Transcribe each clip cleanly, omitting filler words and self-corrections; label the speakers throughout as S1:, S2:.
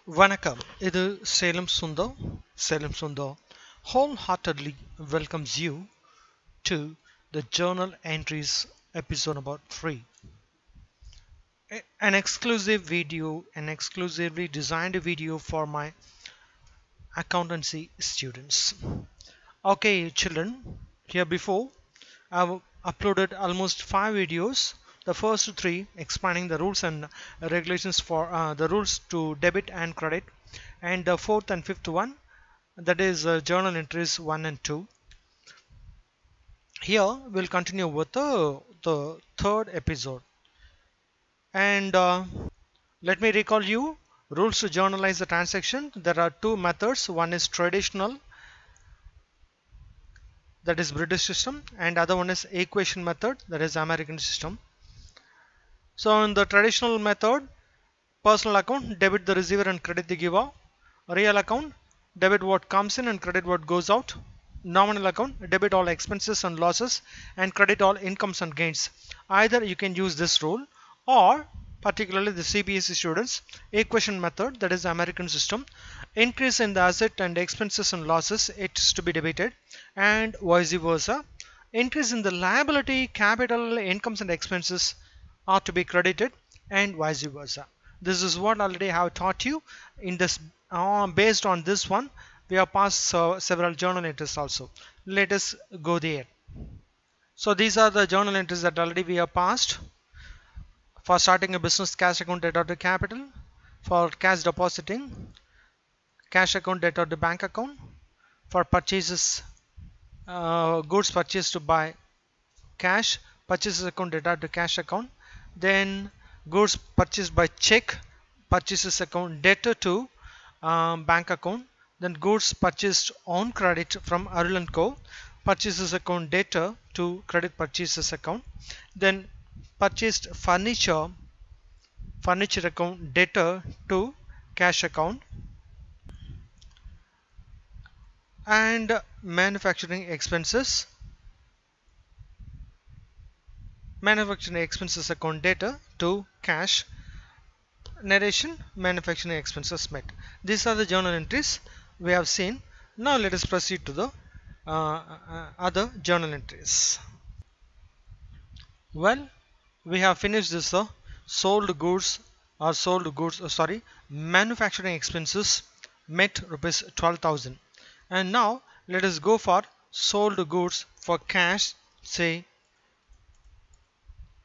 S1: Vanakkam, Idu Salem Sundar wholeheartedly welcomes you to the journal entries episode number 3. An exclusive video, an exclusively designed video for my accountancy students. Okay, children, here before I've uploaded almost 5 videos. The first three explaining the rules and regulations for the rules to debit and credit, and the fourth and fifth one, that is journal entries 1 and 2. Here we'll continue with the third episode, and let me recall you rules to journalize the transaction. There are two methods. One is traditional, that is British system, and other one is equation method, that is American system. So in the traditional method, personal account, debit the receiver and credit the giver. Real account, debit what comes in and credit what goes out. Nominal account, debit all expenses and losses and credit all incomes and gains. Either you can use this rule, or particularly the CBSE students, equation method, that is American system. Increase in the asset and expenses and losses, it is to be debited, and vice versa. Increase in the liability, capital, incomes and expenses are to be credited, and vice versa. This is what already I have taught you in this. Based on this one, we have passed several journal entries also. Let us go there. So these are the journal entries that already we have passed. For starting a business, cash account debit to capital. For cash depositing, cash account debit to bank account. For purchases, goods purchased to buy cash, purchases account debit to cash account. Then goods purchased by check, purchases account debtor to bank account. Then goods purchased on credit from Arul & Co, purchases account debtor to credit purchases account. Then purchased furniture account debtor to cash account. And manufacturing expenses account debtor to cash. Narration, manufacturing expenses met. These are the journal entries we have seen. Now let us proceed to the other journal entries. Well, we have finished this manufacturing expenses met rupees 12,000, and now let us go for sold goods for cash, say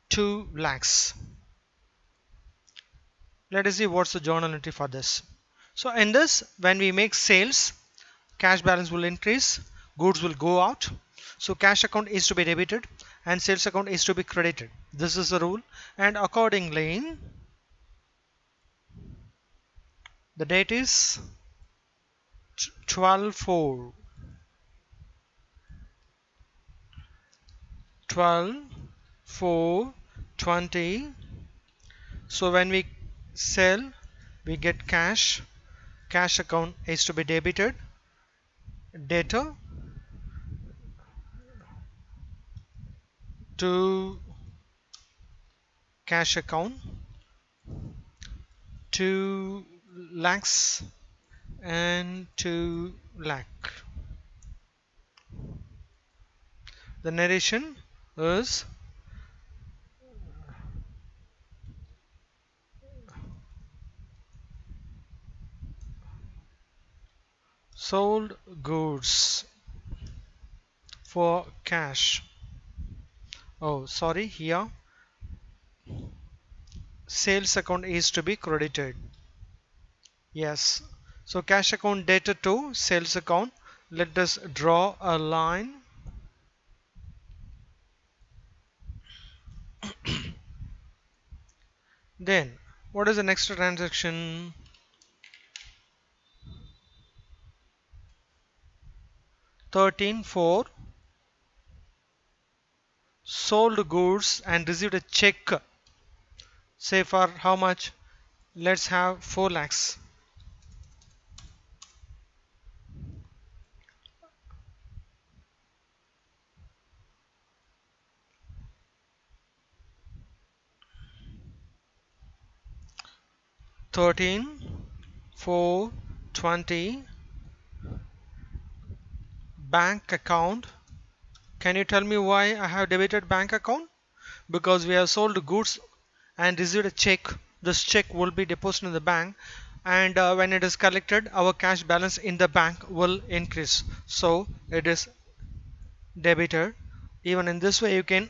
S1: 2 lakhs. Let us see what's the journal entry for this. So in this, when we make sales, cash balance will increase, goods will go out, so cash account is to be debited and sales account is to be credited. This is the rule, and accordingly the date is 12/4 20. So when we sell, we get cash account is to be debited, debtor to cash account 2 lakhs and 2 lakh. The narration is sold goods for cash. Oh, sorry, here sales account is to be credited. Yes, so cash account debtor to sales account. Let us draw a line. Then what is the next transaction? 13/4 sold goods and received a check, say for how much? Let's have 4 lakhs. 420 bank account. Can you tell me why I have debited bank account? Because we have sold goods and received a check. This check will be deposited in the bank, and when it is collected, our cash balance in the bank will increase, so it is debited. Even in this way you can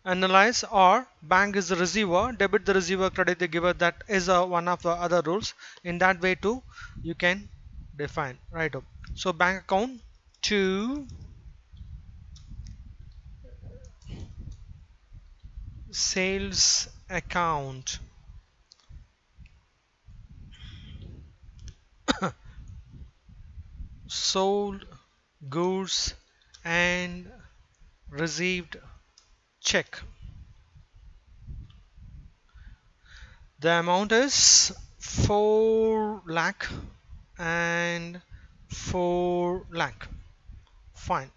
S1: analyze, or bank is the receiver, debit the receiver, credit the giver. That is one of the other rules. In that way too you can define, right? So bank account to sales account. Sold goods and received check. The amount is 4 lakh and 4 lakh. Fine.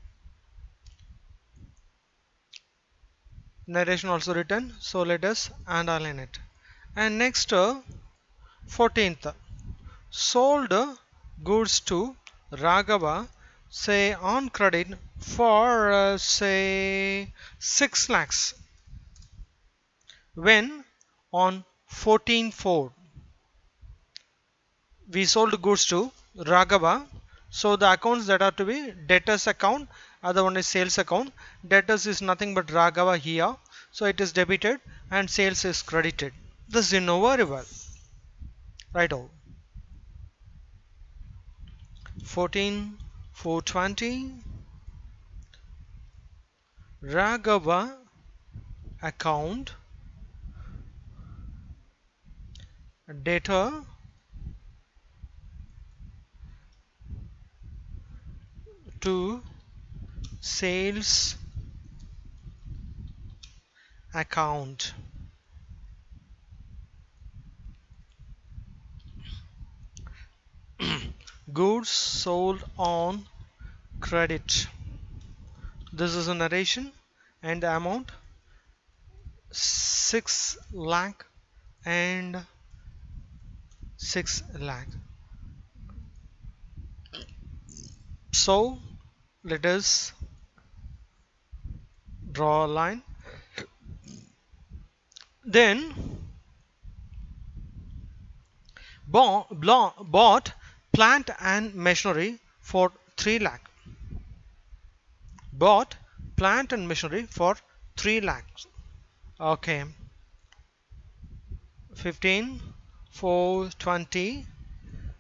S1: Narration also written, so let us underline it. And next 14th, sold goods to Raghava, say on credit for say 6 lakhs, when on 14/4 we sold goods to Raghava. So the accounts that are to be debtors account, other one is sales account. Debtors is nothing but Raghava here, so it is debited, and sales is credited. This you know very well, right? Oh, 14/4/20 Raghava account, debtor to sales account. Goods sold on credit. This is a narration, and the amount 6 lakh and 6 lakh. So let us draw a line. Then bought plant and machinery for 3 lakh. Bought plant and machinery for 3 lakhs. Okay. 15/4/20,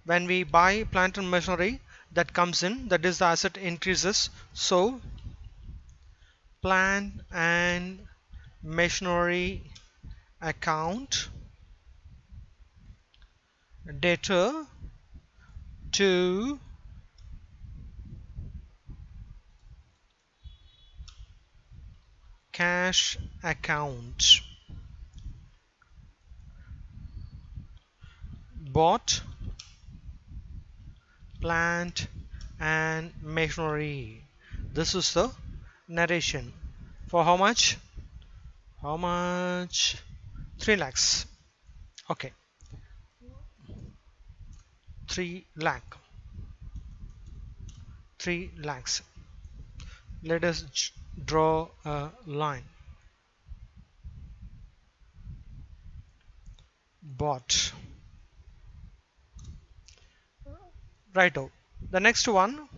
S1: when we buy plant and machinery, that comes in, that is the asset increases. So plant and machinery account, debtor to cash account. Bought plant and machinery. This is the narration. For how much? 3 lakhs. Okay, 3 lakh. 3 lakhs. Let us draw a line. Bought. Righto. The next one,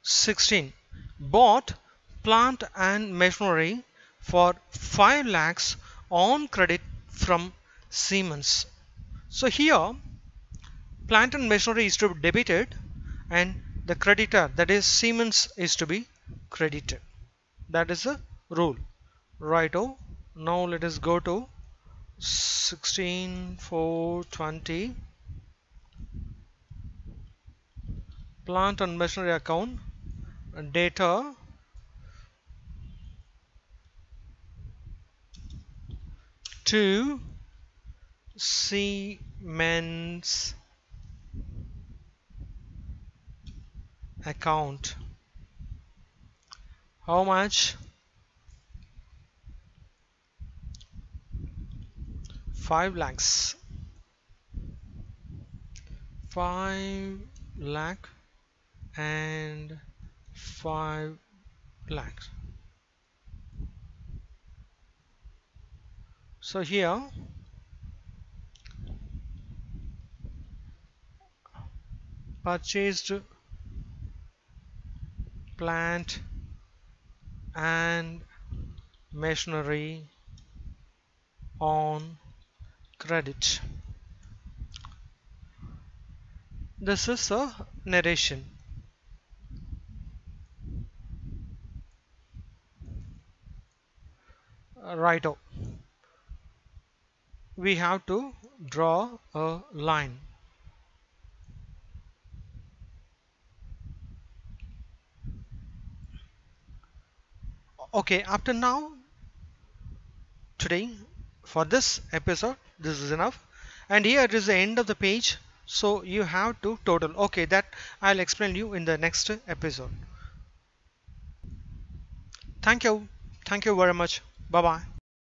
S1: 16. Bought plant and machinery for 5 lakhs on credit from Siemens. So here plant and machinery is to be debited, and the creditor, that is Siemens, is to be credited. That is a rule. Righto. Now let us go to 16/4/20 plant and machinery account, data to Siemens account. How much? 5 lakhs, 5 lakh and 5 lakhs. So here purchased plant and machinery on credit. This is a narration. Righto. We have to draw a line. Okay, after now, today, for this episode, this is enough. And here it is the end of the page. So you have to total. Okay, that I'll explain you in the next episode. Thank you. Thank you very much. Bye bye.